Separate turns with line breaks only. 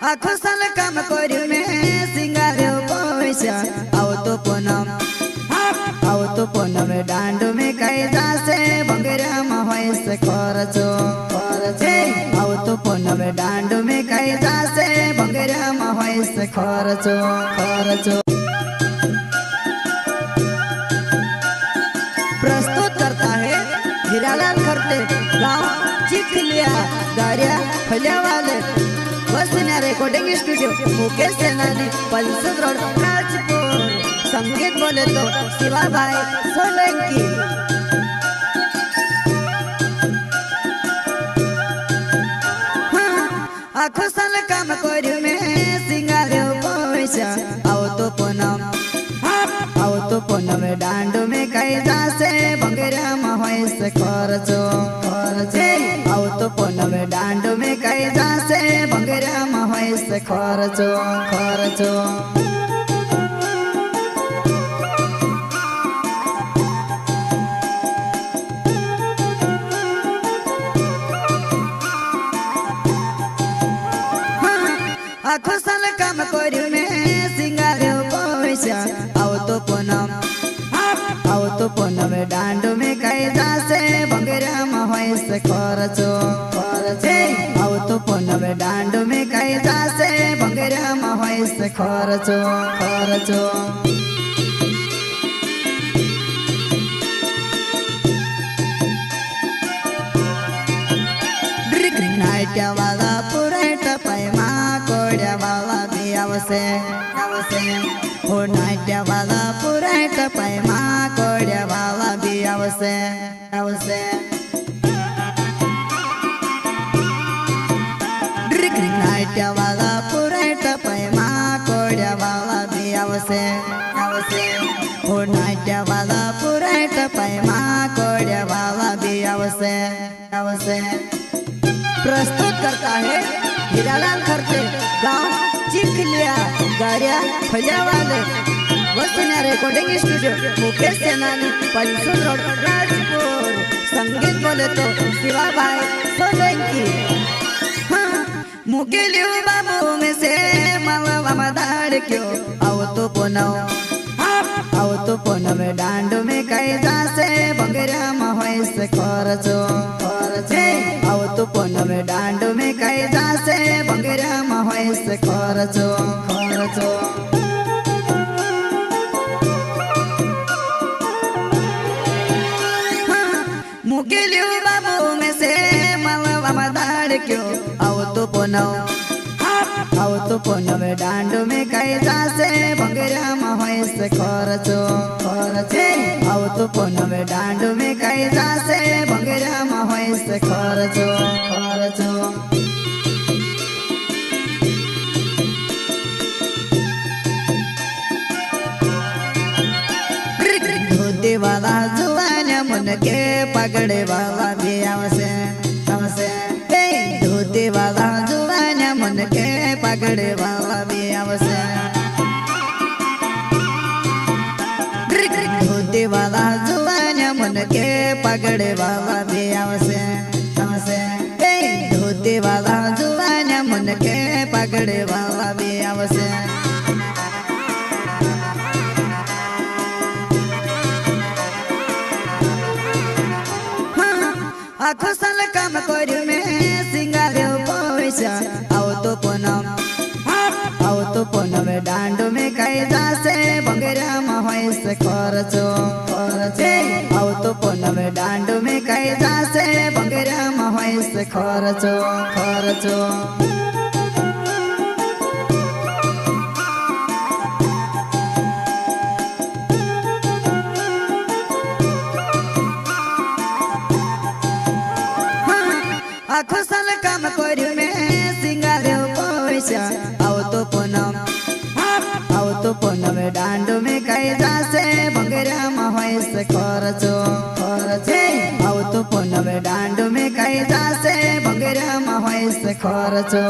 आखो साल काम करी में सिंगार पैसा आओ तो पूनम डांड में कई जासे बंगरा में से खर्चो आओ तो पूनम डांड में कई जासे बंगरा में से खर्चो प्रस्तुत करता है हीरालाल खरते गाँव चिखलिया दारिया फलिया वाले वसना रिकॉर्डिंग स्टूडियो मुकेश सेनानी पल्सद रोड राजपुर। संगीत बोले तो शिवा भाई सोलंकी। आखो साल काम करी में सिंगार पैसा आओ तो पूनम डांड में कई जासे बंगरा में से खर्चो आओ तो पूनम डांड में कई जासे बंगरा में से खर्चो आखो साल काम करी में सिंगार पैसा आओ तो पूनम डांड में कई जासे बंगरा में से खर्चो आओ तो पूनम डांड में कई जासे बंगरा में से खर्चो नाट्या वाला पुरेट पैमा कोड्या वाला भी आवसे हो नाट्या वाला पुरेट पैमा कोड्या वाला भी आवसे नाट्या वाला पुरेट पैमा कोड्या वाला भी आवसे हो नाट्या वाला पुरेट पैमा कोड्या वाला भी आवसे प्रस्तुत करता है हीरालाल खरते गाँव चिखलिया दारिया फलिया वाले वसना रिकॉर्डिंग स्टूडियो मुकेश सेनानी पल्सद रोड राजपुर। संगीत बोले तो शिवा भाई सोलंकी। मुकेलियो बाबू में से मावा मदार क्यों आओ तो पूनम डांड में कई जासे बंगरा में से खर्चो आओ तो पूनम डांड में कई जासे बंगरा में से खर्चो मुकेलियो बाबू में से मावा मदार क्यों आओ तो पूनम डांड में कई जासे बंगरा में से खर्चो आओ तो पूनम डांड में कई जासे बंगरा में से खर्चो धोती वाला जुआन मन के पगड़े वाला भी आवसे धोती वाला जुआन मन के पगड़े वाला भी आवसे धोती वाला जुआन मन के पगड़े वाला भी आवसे धोती वाला जुआन मन के पगड़े वाला भी आवसे आखो साल काम करी में सिंगार पैसा आओ तो पूनम डांड में कई जासे बंगरा में से खर्चो आओ तो पूनम डांड में कई जासे बंगरा में से खर्चो आखो साल काम करी में सिंगार पैसा आओ तो पूनम डांड में कई जासे बंगरा में से खर्चो आओ तो पूनम डांड में कई जासे बंगरा में से खर्चो